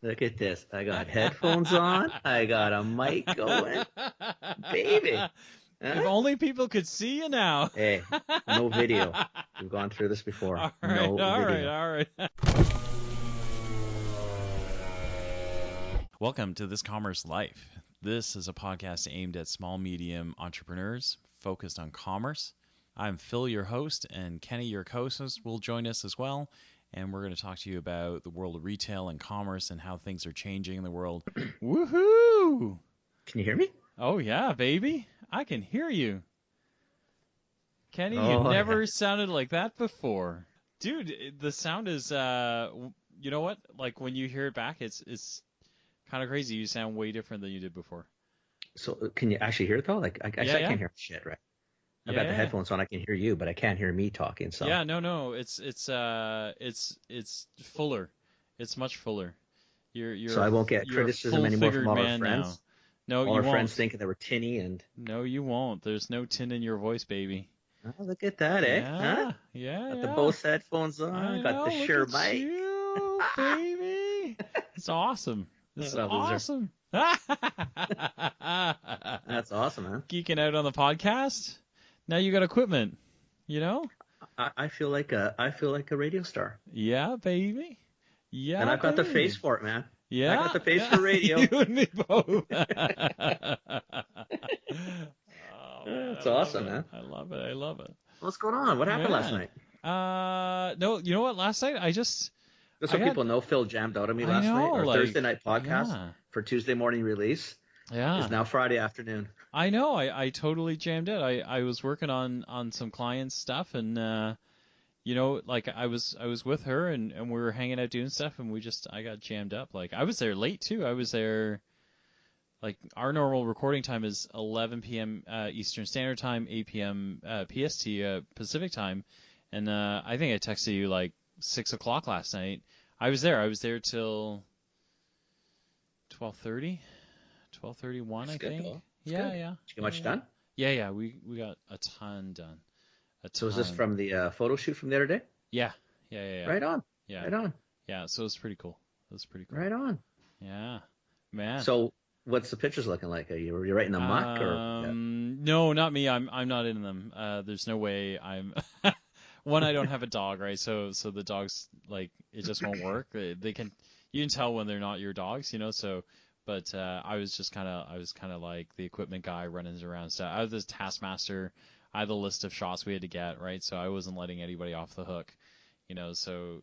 Look at this. I got headphones on. I got a mic going. Baby. If Huh? only people could see you now. Hey, no video. We've gone through this before. All right, No all right, video. all right. Welcome to This Commerce Life. This is a podcast aimed at small, medium entrepreneurs focused on commerce. I'm Phil, your host, and Kenny, your co-host, will join us as well. And we're going to talk to you about the world of retail and commerce and how things are changing in the world. Woohoo! Can you hear me? Oh, yeah, baby. I can hear you. Kenny, you Oh, never yeah. sounded like that before. Dude, the sound is, you know what? Like, when you hear it back, it's kind of crazy. You sound way different than you did before. So can you actually hear it though? Like I Yeah. can't hear shit, right? I've Yeah, got the headphones on. I can hear you, but I can't hear me talking. So Yeah, no. It's fuller. It's much fuller. so I won't get you're a criticism anymore from full-figured all our man friends. now. No, All you our friends won't. thinking they were tinny and No, you won't. There's no tin in your voice, baby. oh, look at that, eh? Huh? Yeah. Got the Bose headphones on. I Got the know. Look Shure at mic. you, baby. It's awesome. It's What a loser. awesome. That's awesome, man. Geeking out on the podcast. Now you got equipment. You know? I feel like a radio star. Yeah, baby. Yeah, And I've got the baby. face for it, man. Yeah, I got the face for radio. You and me both. That's awesome, man. I love it. What's going on? What happened last night? No, you know what? Last night Just so people know, Phil jammed out on me last night. Our Thursday night podcast for Tuesday morning release is now Friday afternoon. I know. I totally jammed it. I was working on some client stuff, and you know, like I was with her, and we were hanging out doing stuff, and I got jammed up. Like I was there late too. I was there. Like our normal recording time is 11 p.m. Eastern Standard Time, 8 p.m. PST Pacific Time, and I think I texted you like 6 o'clock last night. I was there till 12:30, 12:31, I think. Though. Yeah. Did you get much done? Yeah. We got a ton done. So is this from the photo shoot from the other day? Yeah. Right on. Yeah. Right on. Yeah. So it's pretty cool. Right on. Yeah, man. So what's the pictures looking like? Are you right in the muck or? Yeah. No, not me. I'm not in them. There's no way I'm. One, I don't have a dog, right? So the dogs, like, it just won't work. You can tell when they're not your dogs, you know. So, but I was kind of like the equipment guy running around stuff. I was the taskmaster. I had the list of shots we had to get, right? So I wasn't letting anybody off the hook, you know. So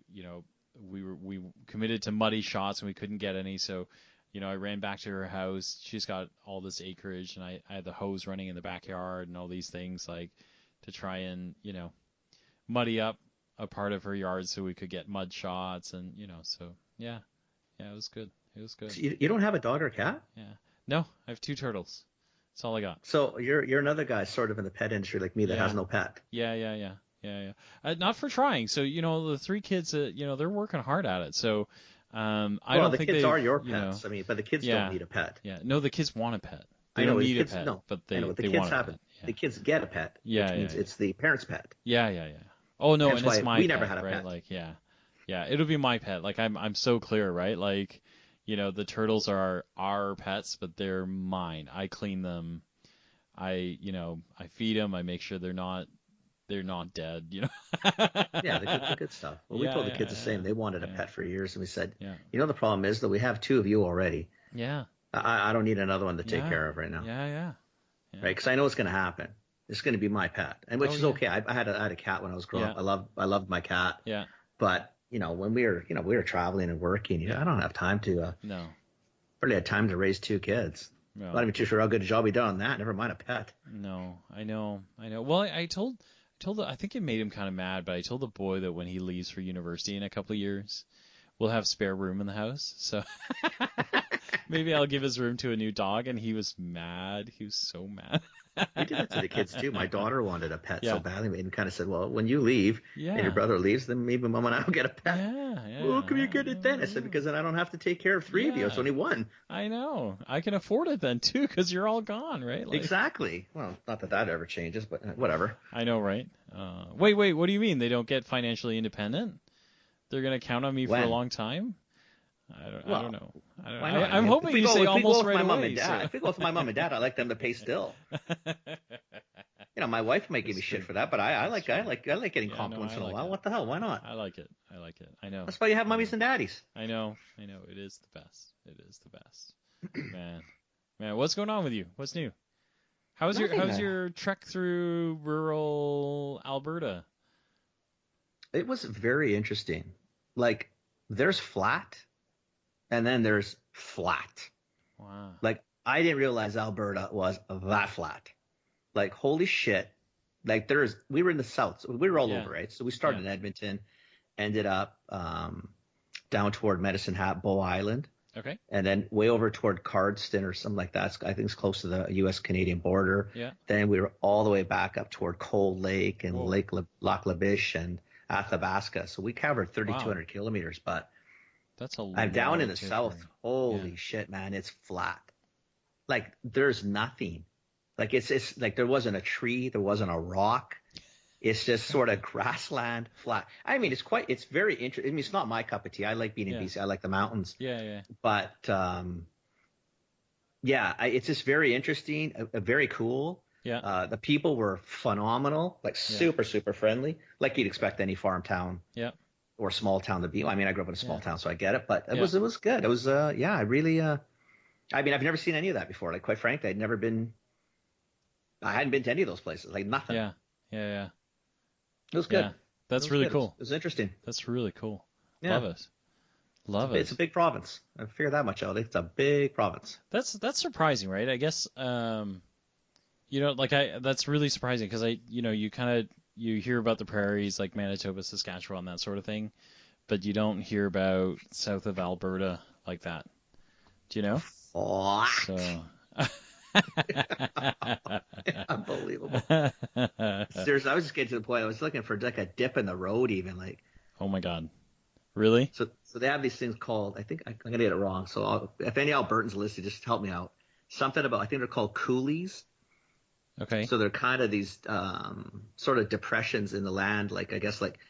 we committed to muddy shots and we couldn't get any. So, you know, I ran back to her house. She's got all this acreage, and I had the hose running in the backyard and all these things, like, to try and, you know, muddy up a part of her yard so we could get mud shots, and, you know, so yeah, it was good. So you don't have a dog or a cat? Yeah, no, I have 2 turtles. That's all I got. So you're another guy sort of in the pet industry like me that has no pet. Yeah. Not for trying. So, you know, the 3 kids, you know, they're working hard at it. So, I don't think the kids are your you pets. know, I mean, but the kids don't need a pet. Yeah, no, the kids want a pet. They I know don't the need kids, a pet, no, but they the they kids want a have pet. it. Yeah. The kids get a pet, which means it's the parents' pet. Yeah. Oh no, That's and it's why my we pet, never had a right? pet. Like, yeah, it'll be my pet. Like, I'm so clear, right? Like, you know, the turtles are our pets, but they're mine. I clean them. I feed them. I make sure they're not dead, you know. Yeah, the good stuff. Well, we told the kids the same. They wanted a pet for years, and we said, you know, the problem is that we have 2 of you already. Yeah. I don't need another one to take care of right now. Yeah. Right, because I know it's going to happen. It's going to be my pet, and which is okay. I had a cat when I was growing up. I loved my cat. Yeah. But you know, when we were traveling and working, I don't have time to. No. Barely had time to raise 2 kids. No. Not even too sure how good a job we done on that. Never mind a pet. No, I know. Well, I told I think it made him kind of mad, but I told the boy that when he leaves for university in a couple of years, we'll have spare room in the house. So maybe I'll give his room to a new dog. And he was mad. He was so mad. We did that to the kids too. My daughter wanted a pet so badly, and kind of said, "Well, when you leave and your brother leaves, then maybe Mom and I will get a pet." Well, can you get it then? I said, because then I don't have to take care of 3 of you. It's only 1. I know. I can afford it then too, because you're all gone, right? Like, exactly. Well, not that ever changes, but whatever. I know, right? Wait. What do you mean they don't get financially independent? They're gonna count on me for a long time? I don't know. Why not? I'm hoping you say almost right away. If we go with my mom and dad, I like them to pay still. My wife might give me shit for that, but I like getting compliments in a while. What the hell? Why not? I like it. I know. That's why you have mummies and daddies. I know. It is the best. Man, what's going on with you? What's new? How's your trek through rural Alberta? It was very interesting. Like, there's flat, and then there's flat. Wow. Like, I didn't realize Alberta was that flat. Like, holy shit. Like, we were in the south. So we were all over, right? So we started in Edmonton, ended up down toward Medicine Hat, Bow Island. Okay. And then way over toward Cardston or something like that. I think it's close to the U.S.-Canadian border. Yeah. Then we were all the way back up toward Cold Lake and Lac La Biche and Athabasca. So we covered 3,200 kilometers. But that's I'm down in the south. Holy shit, man. It's flat. Like, there's nothing. Like, it's like there wasn't a tree. There wasn't a rock. It's just sort of grassland, flat. I mean, it's very interesting. I mean, it's not my cup of tea. I like being in BC. I like the mountains. Yeah. But, it's just very interesting, very cool. Yeah. The people were phenomenal, like super, super friendly, like you'd expect any farm town or small town to be. I mean, I grew up in a small town, so I get it, but it was good. It was, I really, I mean, I've never seen any of that before. Like, quite frankly, I hadn't been to any of those places, like nothing. Yeah. It was good. Yeah, that's really cool. It was interesting. That's really cool. Yeah. Love it. It's a big province. I figured that much out. It's a big province. That's surprising, right? I guess, that's really surprising because you hear about the prairies like Manitoba, Saskatchewan, that sort of thing, but you don't hear about south of Alberta like that. Do you know? What? So. Unbelievable. Seriously, I was just getting to the point. I was looking for like a dip in the road, even like. Oh my God, really? So they have these things called. I think I'm gonna get it wrong. So if any Albertans listening, just help me out. Something about, I think they're called coulees. Okay. So they're kind of these sort of depressions in the land, like I guess like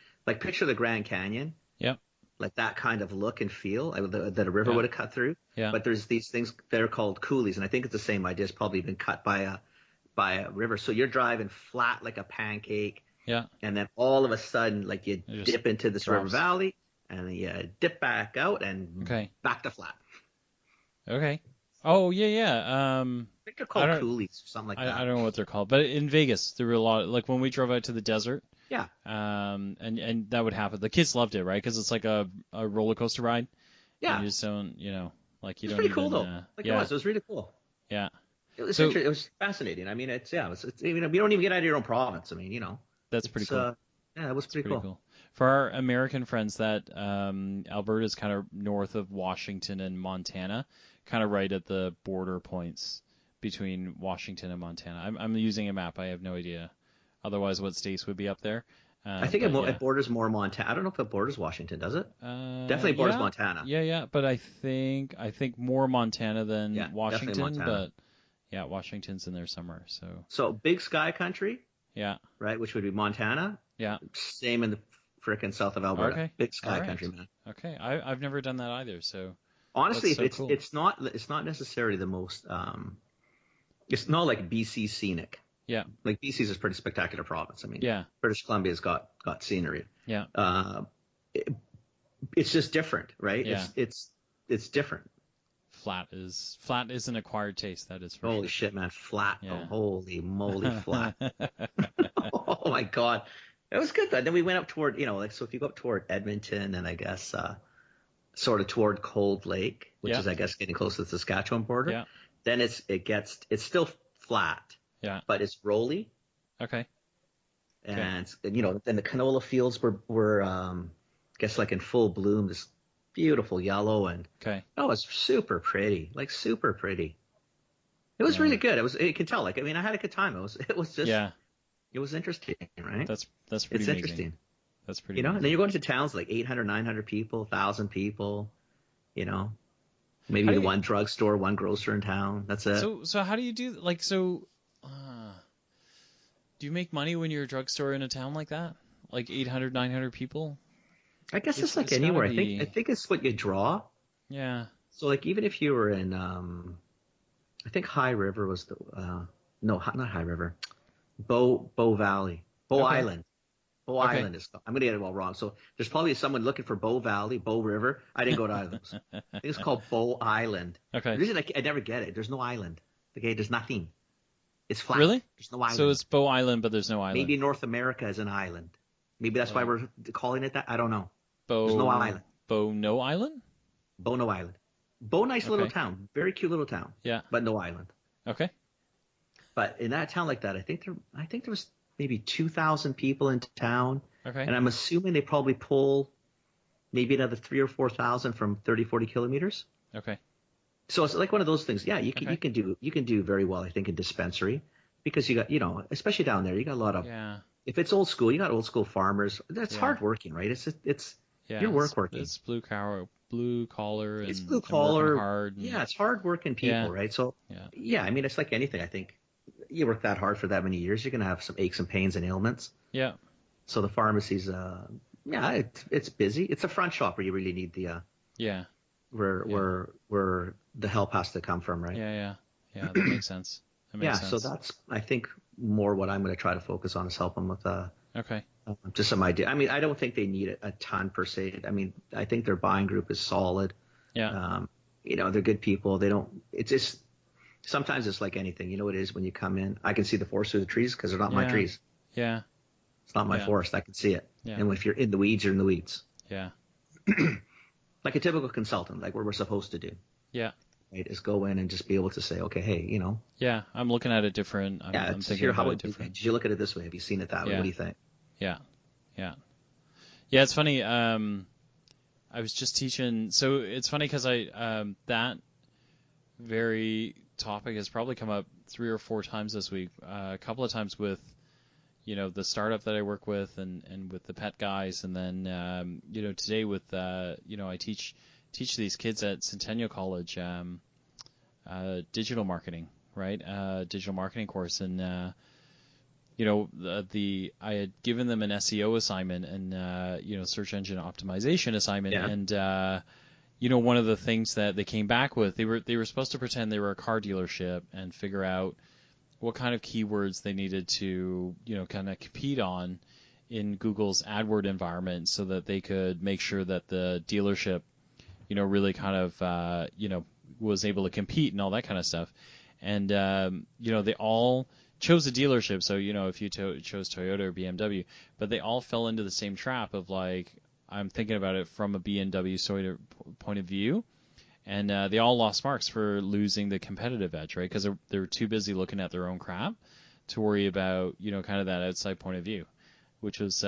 picture the Grand Canyon. Yep. Like that kind of look and feel that a river would have cut through. Yeah. But there's these things that are called coulees, and I think it's the same idea. It's probably been cut by a river. So you're driving flat like a pancake. Yeah. And then all of a sudden, like you dip into this river valley, and then you dip back out and back to flat. Okay. Oh yeah. I think they're called coulees or something like that. I don't know what they're called, but in Vegas there were a lot. Like when we drove out to the desert. Yeah. And that would happen. The kids loved it, right? Because it's like a roller coaster ride. Yeah. You just don't, like you don't. It's pretty cool though. It was really cool. Yeah. It was fascinating. I mean, it's you don't even get out of your own province. I mean, That's pretty cool. Yeah, it was pretty cool. For our American friends, that Alberta is kind of north of Washington and Montana, kind of right at the border points between Washington and Montana. I'm using a map. I have no idea. Otherwise, what states would be up there? I think it borders more Montana. I don't know if it borders Washington, does it? Definitely borders Montana. Yeah, but I think more Montana than Washington. Montana. But Washington's in there somewhere. So Big Sky Country. Yeah. Right, which would be Montana. Yeah. Same in the frickin' south of Alberta. Okay. Big Sky Country, man. Okay, I've never done that either. So honestly, it's not necessarily the most. It's not like BC scenic. Yeah. Like BC's a pretty spectacular province. I mean, British Columbia's got scenery. Yeah. It's just different, right? Yeah. It's different. Flat is an acquired taste. That is for Holy sure. shit, man! Flat. Yeah. Oh, holy moly, flat. Oh my God. It was good though. Then we went up toward, so if you go up toward Edmonton and I guess sort of toward Cold Lake, which is I guess getting close to the Saskatchewan border, then it's still flat. Yeah. But it's rolly. Okay. And then the canola fields were I guess like in full bloom, this beautiful yellow, and it was super pretty, like super pretty. It was really good. You can tell, like, I mean, I had a good time. It was just it was interesting, right? That's pretty It's amazing. interesting. That's pretty and then you're going to towns like 800, 900 people, 1,000 people, maybe one drugstore, one grocer in town. That's it. So how do you do, like, do you make money when you're a drugstore in a town like that? Like 800, 900 people? I guess it's like anywhere. I think it's what you draw. Yeah. So like even if you were in, I think High River was the, no, not High River, Bow Valley, Bow Okay. Island. Bow Okay. Island is, I'm going to get it all wrong. So there's probably someone looking for Bow Valley, Bow River. I didn't go to those. I think it's called Bow Island. Okay. The reason I never get it, there's no island. Okay, there's nothing. It's flat. Really? There's no island. So it's Bow Island, but there's no island. Maybe North America is an island. Maybe that's why we're calling it that. I don't know. There's no island. Bow no island? Bow no island. Bow nice little town. Very cute little town. Yeah. But no island. Okay. But in that town like that, I think there was maybe 2,000 people in town. Okay. And I'm assuming they probably pull maybe another 3,000 or 4,000 from 30, 40 kilometers. Okay. So it's like one of those things. Yeah, you can do very well, I think, in dispensary, because you got, especially down there, you got a lot of. Yeah. If it's old school, you got old school farmers. That's hard working, right? It's you're working. It's blue collar. It's and, blue collar. And hard. And, it's hard working people, right? So I mean, it's like anything. I think you work that hard for that many years, you're gonna have some aches and pains and ailments. Yeah. So the pharmacies, it's busy. It's a front shop where you really need the where the help has to come from, right? Yeah. That makes sense. So that's, I think, more what I'm going to try to focus on is help them with just some idea. I mean, I don't think they need a ton per se. I mean, I think their buying group is solid. Yeah. They're good people. They don't. It's just sometimes it's like anything. You know what it is when you come in. I can see the forest through the trees because they're not my trees. Yeah. It's not my forest. I can see it. Yeah. And if you're in the weeds, you're in the weeds. Yeah. Like a typical consultant, like what we're supposed to do. Yeah. Right, is go in and just be able to say, okay, hey, Yeah, I'm looking at it different. I'm thinking about it different. Did you look at it this way? Have you seen it that way? What do you think? Yeah. It's funny. I was just teaching. So it's funny because that very topic has probably come up 3 or 4 times this week. A couple of times with, the startup that I work with and with the pet guys, and then today with I teach these kids at Centennial College digital marketing, right? Digital marketing course, and I had given them an SEO assignment and search engine optimization assignment, and one of the things that they came back with, they were supposed to pretend they were a car dealership and figure out what kind of keywords they needed to kind of compete on in Google's AdWord environment so that they could make sure that the dealership really kind of, was able to compete and all that kind of stuff. And, they all chose a dealership. So, if you chose Toyota or BMW, but they all fell into the same trap of like, I'm thinking about it from a BMW sort point of view. And they all lost marks for losing the competitive edge, right? Because they're too busy looking at their own crap to worry about, kind of that outside point of view, which was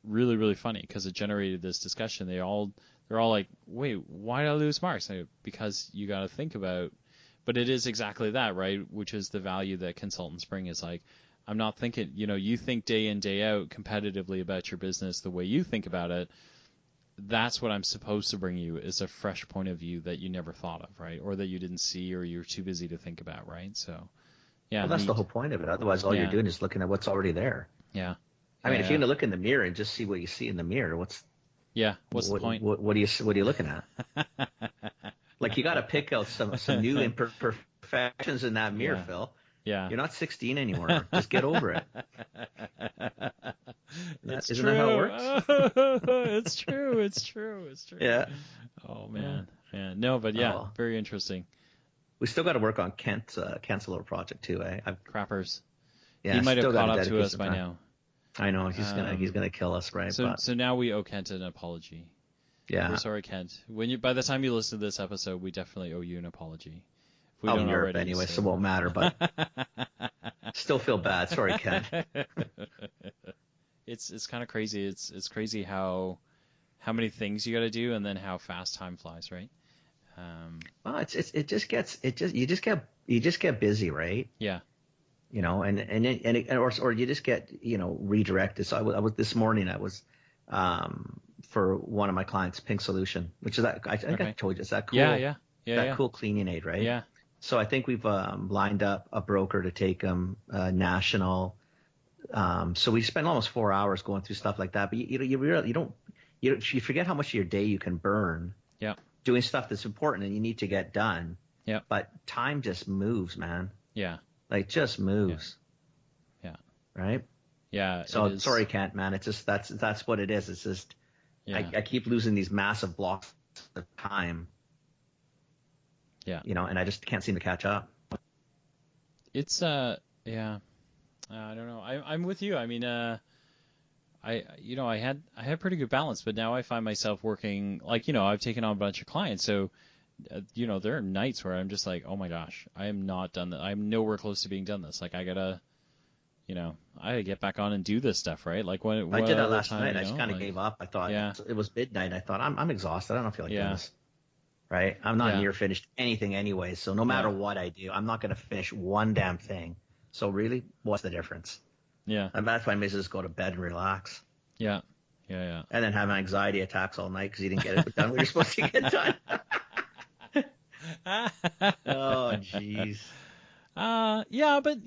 really, really funny because it generated this discussion. They're all like, wait, why did I lose marks? Because you got to think about, but it is exactly that, right? Which is the value that consultants bring is like, I'm not thinking, you think day in, day out competitively about your business the way you think about it. That's what I'm supposed to bring you is a fresh point of view that you never thought of, right? Or that you didn't see or you're too busy to think about, right? So, yeah. Well, that's the whole point of it. Otherwise, all you're doing is looking at what's already there. Yeah. I mean, if you're going to look in the mirror and just see what you see in the mirror, what's the point? What are you looking at? Like you got to pick out some new imperfections in that mirror, Phil. Yeah. You're not 16 anymore. Just get over it. Isn't that how it works? It's true. Yeah. Oh man. No, but very interesting. We still got to work on Kent's little project too, eh? Crappers. Yeah. He might have caught up to us by now. I know he's gonna kill us, right? So now we owe Kent an apology. Yeah. We're sorry, Kent. By the time you listen to this episode, we definitely owe you an apology. I'll be Europe anyway, so it won't matter, but still feel bad. Sorry, Ken. It's kind of crazy. It's crazy how many things you got to do and then how fast time flies, right? Well, you just get busy, right? Yeah. Or you just get redirected. So I was this morning. I was for one of my clients, Pink Solution, which is that I think I told you, is that cool? Yeah. Cool cleaning aid, right? Yeah. So I think we've lined up a broker to take them national. So we spend almost 4 hours going through stuff like that. But you forget how much of your day you can burn. Yeah. doing stuff that's important and you need to get done. Yeah. But time just moves, man. Yeah. Like just moves. Yeah. Right? Yeah. So sorry, Kent, man. It's just that's what it is. It's just I keep losing these massive blocks of time. Yeah. And I just can't seem to catch up. It's yeah. I don't know. I'm with you. I mean, I had pretty good balance, but now I find myself working like, I've taken on a bunch of clients. So, there are nights where I'm just like, oh my gosh, I am not done that. I'm nowhere close to being done this. Like I gotta get back on and do this stuff, right? Like when I did that last night. I just kind of gave up. I thought it was midnight. I thought I'm exhausted. I don't feel like doing this. Right? I'm not near finished anything anyway. So no matter what I do, I'm not going to finish one damn thing. So really, what's the difference? Yeah. And that's why I may just go to bed and relax. Yeah. Yeah. And then have anxiety attacks all night because you didn't get it done when you're supposed to get done. Oh, jeez. Yeah, but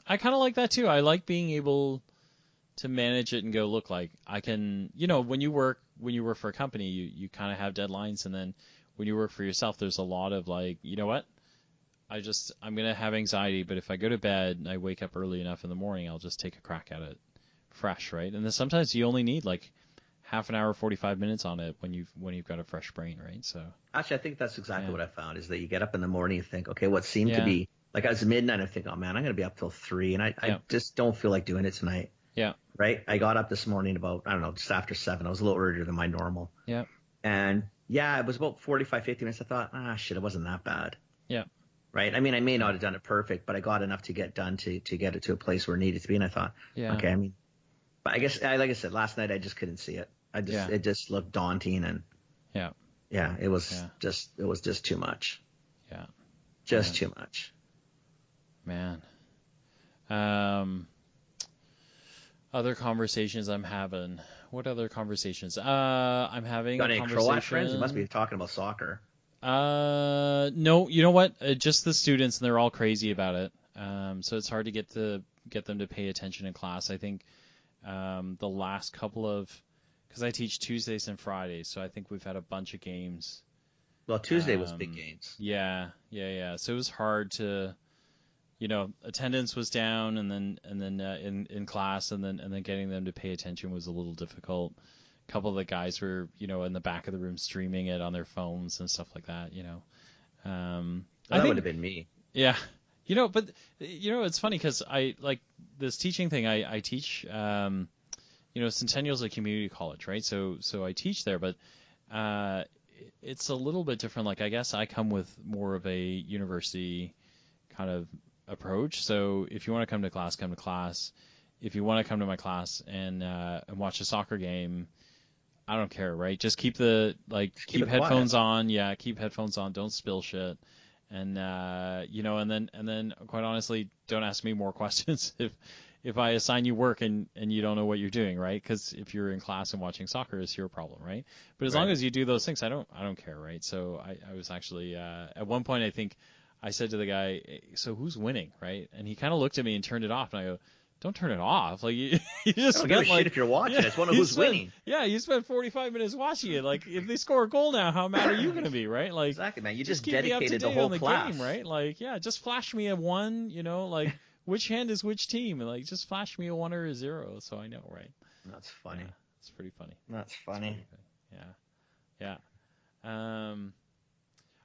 I kind of like that too. I like being able to manage it and go, look, like I can, when you work for a company, you kind of have deadlines, and then when you work for yourself, there's a lot of like, you know what? I'm going to have anxiety, but if I go to bed and I wake up early enough in the morning, I'll just take a crack at it fresh, right? And then sometimes you only need like half an hour, 45 minutes on it when you've got a fresh brain, right? So actually, I think that's exactly what I found is that you get up in the morning and think, okay, what seemed to be like it's midnight, I think, oh man, I'm going to be up till 3, and I just don't feel like doing it tonight. Yeah. Right? I got up this morning about, I don't know, just after 7. I was a little earlier than my normal. Yeah. And it was about 45, 50 minutes. I thought, shit, it wasn't that bad. Yeah. Right? I mean, I may not have done it perfect, but I got enough to get done to get it to a place where it needed to be. And I thought, okay, I mean, but I guess, like I said, last night I just couldn't see it. It just looked daunting, and it was just too much. Yeah. Just too much. Man. Other conversations I'm having. What other conversations? I'm having got a any conversation. Croat friends? You must be talking about soccer. No, you know what? Just the students, and they're all crazy about it. So it's hard to get them to pay attention in class. I think the last couple of, because I teach Tuesdays and Fridays, so I think we've had a bunch of games. Well, Tuesday was big games. Yeah. So it was hard to, attendance was down, and then in class, and then getting them to pay attention was a little difficult. A couple of the guys were, in the back of the room streaming it on their phones and stuff like that. That would have been me. Yeah. But it's funny because I like this teaching thing. I teach, Centennial's a community college, right? So I teach there, but it's a little bit different. Like, I guess I come with more of a university kind of approach. So if you want to come to class, come to class. If you want to come to my class and watch a soccer game, I don't care, right? Just keep keep headphones on. Yeah, keep headphones on. Don't spill shit. And and then quite honestly, don't ask me more questions if I assign you work and you don't know what you're doing, right? Because if you're in class and watching soccer, it's your problem, right? But as long as you do those things, I don't care, right? So I was actually at one point, I think I said to the guy, so who's winning, right? And he kind of looked at me and turned it off, and I go, don't turn it off. Like you just don't give a shit if you're watching. It's one of who's winning. Yeah, you spent 45 minutes watching it. Like if they score a goal now, how mad are you going to be, right? Like exactly, man. You just keep me dedicated up to the whole on the class, game, right? Like just flash me a 1. Like which hand is which team, and like just flash me a 1 or a 0, so I know, right? That's funny. Yeah, it's pretty funny. That's funny. Yeah.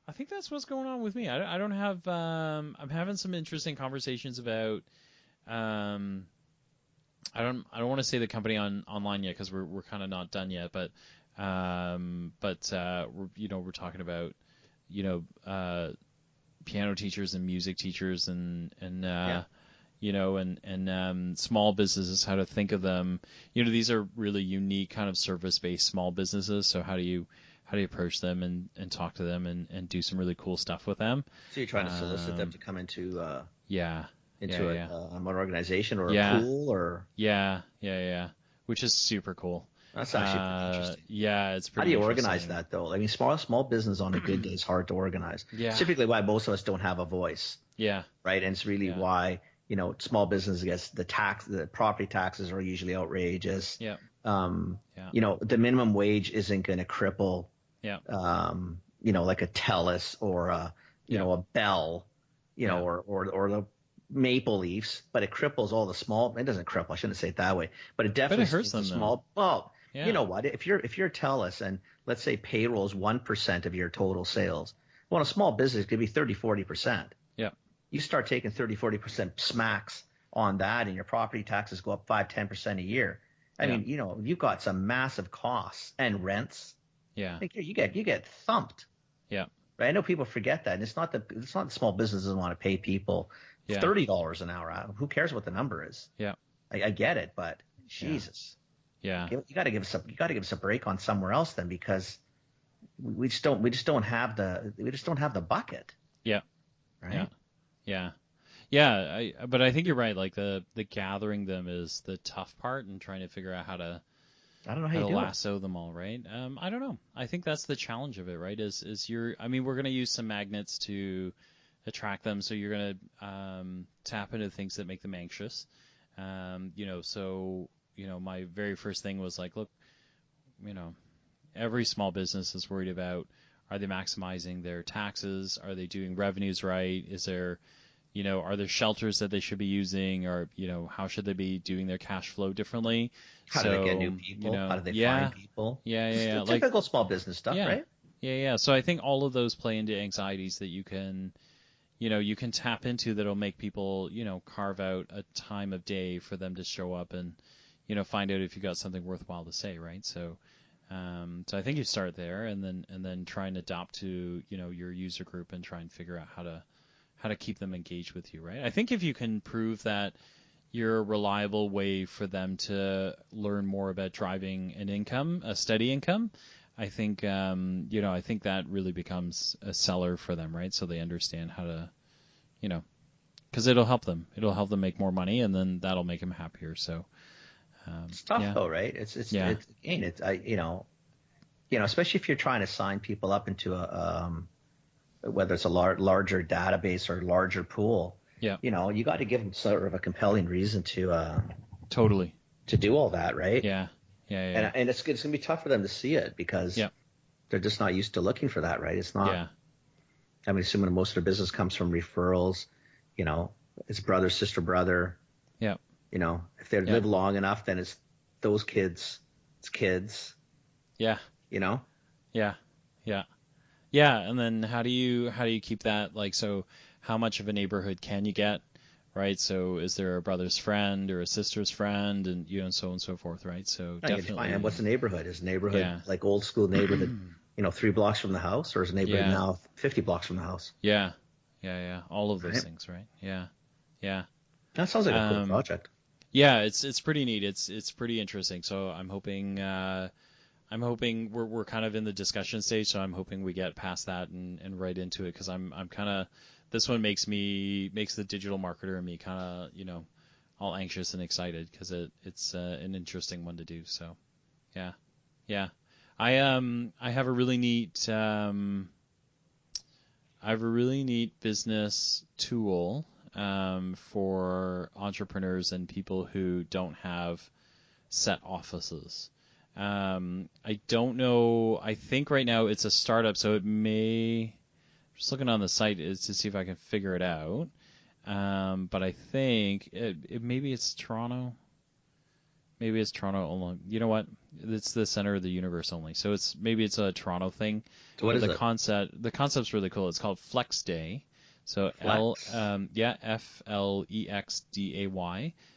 I think that's what's going on with me. I don't have. I'm having some interesting conversations about. I don't want to say the company online yet because we're kind of not done yet, but we're talking about piano teachers and music teachers and small businesses, how to think of them. These are really unique kind of service-based small businesses. So how do you approach them and talk to them and do some really cool stuff with them? So you're trying to solicit them to come into an organization or a pool or which is super cool. That's actually pretty interesting. Yeah, it's pretty. How do you organize that though? I mean, small business on a good day is hard to organize. Yeah. Typically, why most of us don't have a voice. Yeah. Right, and it's really why small business gets the property taxes are usually outrageous. Yeah. The minimum wage isn't going to cripple. Yeah. like a Telus or a Bell, or the Maple Leafs, but it cripples all the small. It doesn't cripple. I shouldn't say it that way, but it definitely hurts them, the small. Well, yeah. You know what? If you're Telus and let's say payroll is 1% of your total sales, well, a small business could be 30-40%. Yeah. You start taking 30-40% smacks on that, and your property taxes go up 5-10% a year. I mean, you've got some massive costs and rents. Yeah. You get thumped. Yeah. Right? I know people forget that, and it's not the small businesses want to pay people $30 an hour. Who cares what the number is? Yeah. I get it, but Jesus. Yeah. You got to give us a break on somewhere else then, because we just don't have the bucket. Yeah. Right. Yeah. Yeah. But I think you're right. Like the gathering them is the tough part, and trying to figure out how to lasso them all, right? I don't know. I think that's the challenge of it, right? We're going to use some magnets to attract them, so you're going to tap into things that make them anxious. My very first thing was like, look, every small business is worried about, are they maximizing their taxes? Are they doing revenues right? Is there, are there shelters that they should be using, or, how should they be doing their cash flow differently? How do they get new people? How do they find people? Yeah. Typical small business stuff, right? Yeah. So I think all of those play into anxieties that you can tap into, that'll make people, carve out a time of day for them to show up and, find out if you got something worthwhile to say, right? So I think you start there, and then try and adapt to, your user group, and try and figure out how to keep them engaged with you, right? I think if you can prove that you're a reliable way for them to learn more about driving an income, a steady income, I think I think that really becomes a seller for them, right? So they understand how to, because it'll help them. It'll help them make more money, and then that'll make them happier. So it's tough though, right? It's especially if you're trying to sign people up into whether it's a larger database or larger pool. Yeah. You got to give them sort of a compelling reason to totally to do all that, right? Yeah. And it's going to be tough for them to see it, because they're just not used to looking for that, right? It's not. Yeah. I mean, assuming most of their business comes from referrals, it's brother, sister, brother. Yeah. If they live long enough, then it's those kids. It's kids. Yeah. Yeah. And then how do you keep that, like, so how much of a neighborhood can you get, right? So is there a brother's friend or a sister's friend, and and so on and so forth, right? So definitely. And what's the neighborhood? Is the neighborhood like old school neighborhood, 3 blocks from the house, or is the neighborhood now 50 blocks from the house? Yeah. All of those things, right? Yeah. That sounds like a cool project. Yeah, it's pretty neat. It's pretty interesting. So I'm hoping we're kind of in the discussion stage. So I'm hoping we get past that and right into it, because I'm kind of, this one makes the digital marketer in me kind of all anxious and excited, because it's an interesting one to do. So yeah. I have a really neat business tool for entrepreneurs and people who don't have set offices. I don't know. I think right now it's a startup, so it may. Just looking on the site is to see if I can figure it out. But I think maybe it's Toronto. Maybe it's Toronto only. You know what? It's the center of the universe only. So maybe it's a Toronto thing. So what is the it? The concept's really cool. It's called Flexday. So Flexday.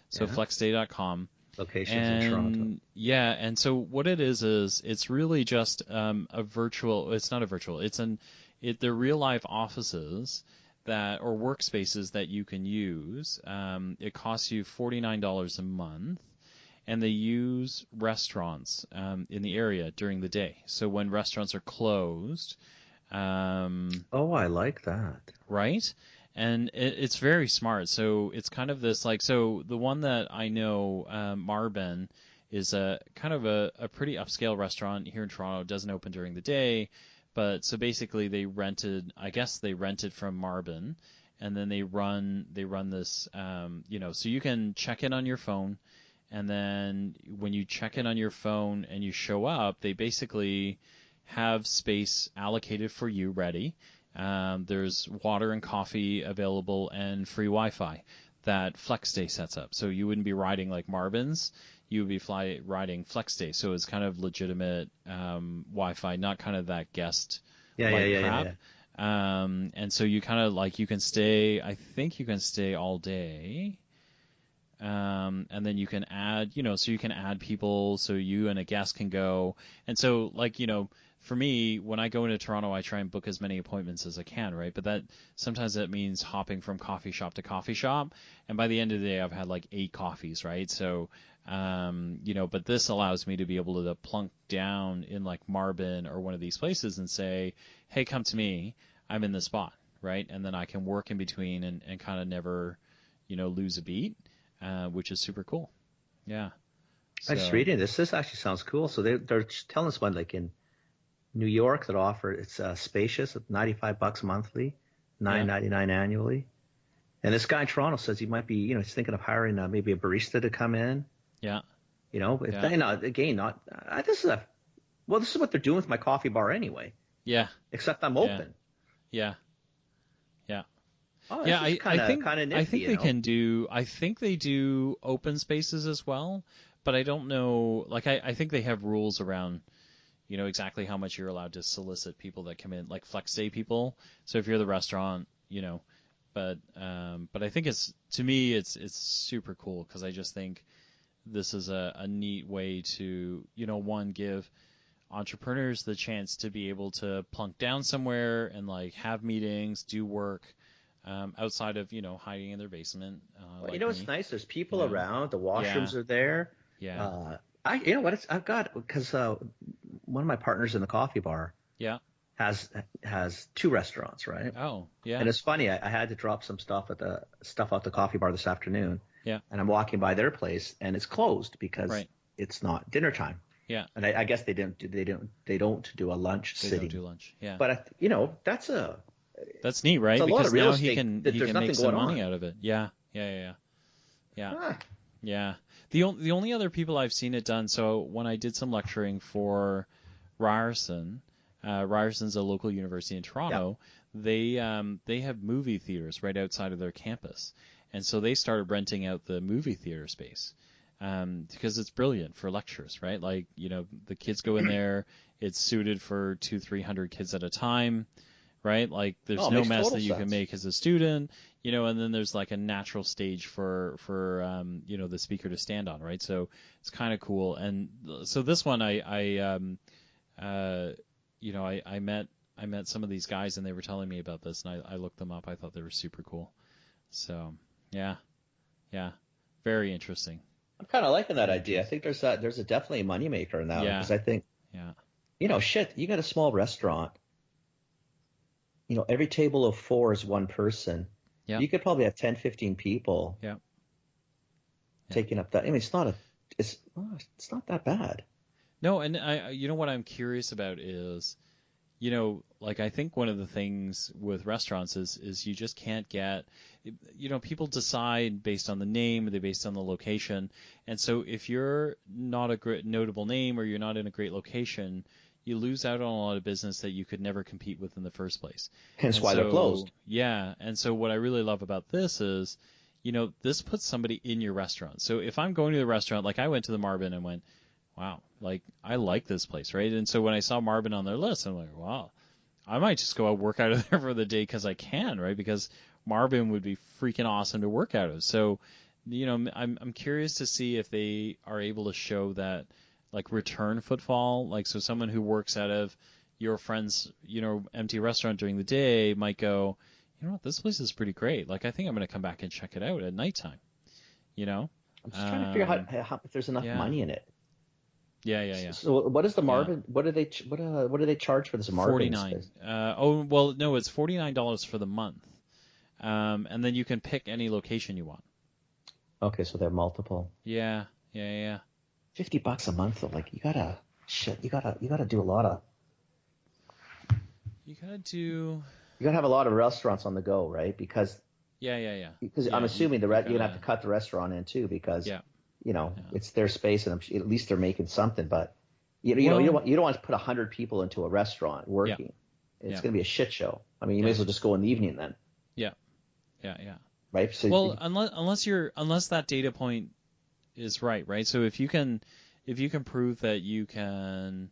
So flexday.com. Locations in Toronto. Yeah, and so what it is it's really just a virtual. It's not a virtual. They're real life offices or workspaces that you can use. It costs you $49 a month, and they use restaurants in the area during the day. So when restaurants are closed. I like that. Right? And it's very smart. So it's kind of this so the one that I know, Marben, is a kind of a pretty upscale restaurant here in Toronto. It doesn't open during the day, but so basically they rented from Marben, and then they run this, so you can check in on your phone, and then when you check in on your phone and you show up, they basically have space allocated for you ready. There's water and coffee available and free Wi-Fi that Flexday sets up. So you wouldn't be riding like Marvin's. You would be riding Flexday. So it's kind of legitimate Wi-Fi, not kind of that guest crap. And so you kind of like, you can stay, I think you can stay all day. And then you can add, so you can add people, so you and a guest can go. And so, like, for me, when I go into Toronto, I try and book as many appointments as I can, right? But sometimes that means hopping from coffee shop to coffee shop. And by the end of the day, I've had like 8 coffees, right? So, but this allows me to be able to plunk down in like Marvin or one of these places and say, hey, come to me. I'm in this spot, right? And then I can work in between and kind of never, lose a beat. Which is super cool. Yeah. I was reading this. This actually sounds cool. So they're telling us one like in New York that offer it's spacious at $95 monthly, $9.99 annually. And this guy in Toronto says he might be, he's thinking of hiring maybe a barista to come in. Yeah. This is what they're doing with my coffee bar anyway. Yeah. Except I'm open. Yeah. Yeah. Oh, yeah, I think nifty, I think they can do. I think they do open spaces as well, but I don't know. Like I think they have rules around, exactly how much you're allowed to solicit people that come in, like Flexday people. So if you're the restaurant, but I think it's super cool because I just think this is a neat way to one, give entrepreneurs the chance to be able to plunk down somewhere and like have meetings, do work. Outside of, hiding in their basement. It's nice. There's people around. The washrooms are there. Yeah. I've got, because one of my partners in the coffee bar has 2 restaurants, right? Oh, yeah. And it's funny. I had to drop some stuff at the coffee bar this afternoon. Yeah. And I'm walking by their place and it's closed because it's not dinner time. Yeah. And I guess they don't do a lunch sitting. They don't do lunch. Yeah. But that's neat, right? It's a lot of real now estate he can make some money out of it. Yeah. Yeah. The only other people I've seen it done. So when I did some lecturing for Ryerson, Ryerson's a local university in Toronto. Yeah. They have movie theaters right outside of their campus, and so they started renting out the movie theater space. Because it's brilliant for lectures, right? Like, the kids go in there. It's suited for 200-300 kids at a time. Right? Like there's no mess that you can make as a student, and then there's like a natural stage for the speaker to stand on, right? So it's kind of cool. And so this one, I met some of these guys and they were telling me about this and I looked them up. I thought they were super cool. So yeah, very interesting. I'm kind of liking that idea. I think there's definitely a moneymaker in that one, because I think, you got a small restaurant. Every table of 4 is one person. Yeah. You could probably have 10, 15 people. Yeah. Taking up that. I mean, it's not that bad. No, and what I'm curious about is, like I think one of the things with restaurants is you just can't get, people decide based on the name, they based on the location, and so if you're not a great notable name or you're not in a great location, you lose out on a lot of business that you could never compete with in the first place. Hence why they're closed. Yeah, and so what I really love about this is, this puts somebody in your restaurant. So if I'm going to the restaurant, like I went to the Marvin and went, wow, like I like this place, right? And so when I saw Marvin on their list, I'm like, wow, I might just go out work out of there for the day because I can, right? Because Marvin would be freaking awesome to work out of. So, I'm curious to see if they are able to show that, like return footfall, like so someone who works out of your friend's, empty restaurant during the day might go, what, this place is pretty great. Like I think I'm going to come back and check it out at nighttime. I'm just trying to figure out how if there's enough money in it. Yeah. So what is the Marvin? What do they charge for this Marvin? $49. No, it's $49 for the month, and then you can pick any location you want. Okay, so they're multiple. Yeah. $50 a month though, like you gotta do a lot of. You gotta have a lot of restaurants on the go, right? Because. Yeah. Because I'm assuming you're gonna have to cut the restaurant in too, because it's their space and at least they're making something. But You don't want to put 100 people into a restaurant working. Yeah. It's going to be a shit show. I mean, you may as well just go in the evening then. Yeah. Right. So well, unless that data point is right. So if you can prove that you can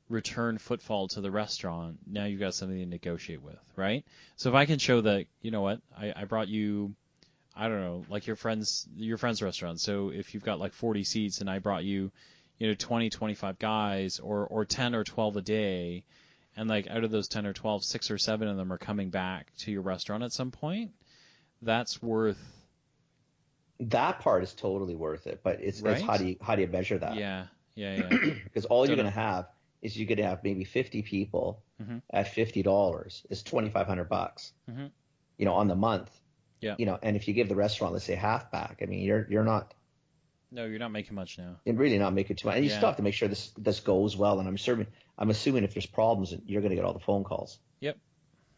return footfall to the restaurant, now you've got something to negotiate with, right? So if I can show that, you know what, I brought you, I don't know, like your friend's restaurant. So if you've got like 40 seats and I brought you, 20, 25 guys or 10 or 12 a day, and like out of those 10 or 12, 6 or 7 of them are coming back to your restaurant at some point, that's worth. That part is totally worth it, but it's how do you measure that? Yeah. Because all you're going to have is you're going to have maybe 50 people at $50 is $2,500 bucks, on the month. Yeah. And if you give the restaurant, let's say half back, I mean, you're not. No, you're not making much now. You're really not making too much, and you still have to make sure this goes well. And I'm assuming if there's problems, you're going to get all the phone calls. Yep.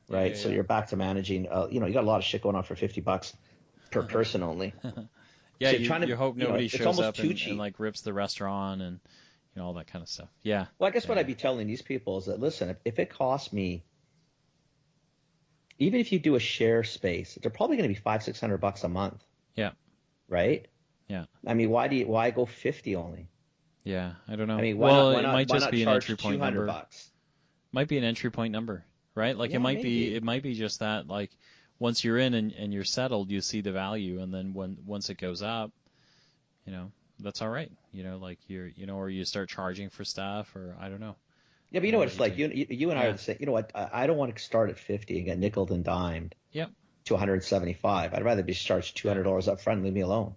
Right. So you're back to managing. You got a lot of shit going on for $50 per person only. Yeah, so you hope nobody shows up and like rips the restaurant and all that kind of stuff. Yeah. Well, I guess what I'd be telling these people is that, listen, if it costs me, even if you do a share space, they're probably going to be $500-$600 a month. Yeah. Right. Yeah. I mean, why go 50 only? Yeah, I don't know. I mean, it might just be an entry point number. $200? Might be an entry point number, right? Like it might be just that, like, once you're in and you're settled, you see the value, and then once it goes up, that's all right. Like or you start charging for stuff, or I don't know. Yeah, but you know what it's like. You and I are the same. You know what? I don't want to start at 50 and get nickeled and dimed. Yep. To 175. I'd rather be charged $200 up front and leave me alone.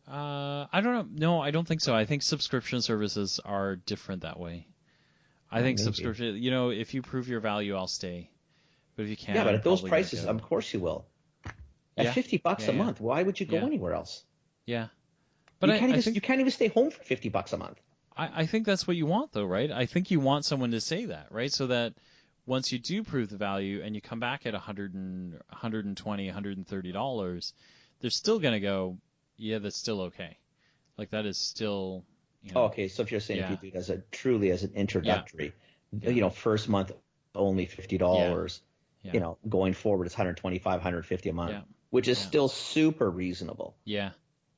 I don't know. No, I don't think so. I think subscription services are different that way. I think subscription. If you prove your value, I'll stay. But if you can't, but at those prices, of course you will. At $50 a month, why would you go anywhere else? Yeah, but you can't even stay home for $50 a month. I think that's what you want, though, right? I think you want someone to say that, right? So that once you do prove the value and you come back at $120, $130, they're still going to go, yeah, that's still okay. Like that is still. Okay, so if you're saying if you do it truly as an introductory, first month only $50. Going forward it's $125, $150 a month, which is still super reasonable. Yeah.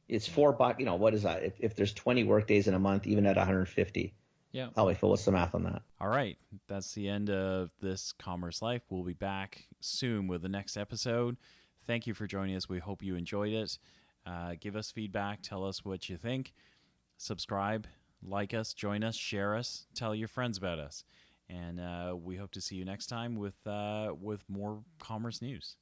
It's $4. What is that? If there's 20 work days in a month, even at 150. Yeah. Holy Phil, what's the math on that? All right, that's the end of this Commerce Life. We'll be back soon with the next episode. Thank you for joining us. We hope you enjoyed it. Give us feedback. Tell us what you think. Subscribe, like us, join us, share us, tell your friends about us. And we hope to see you next time with more commerce news.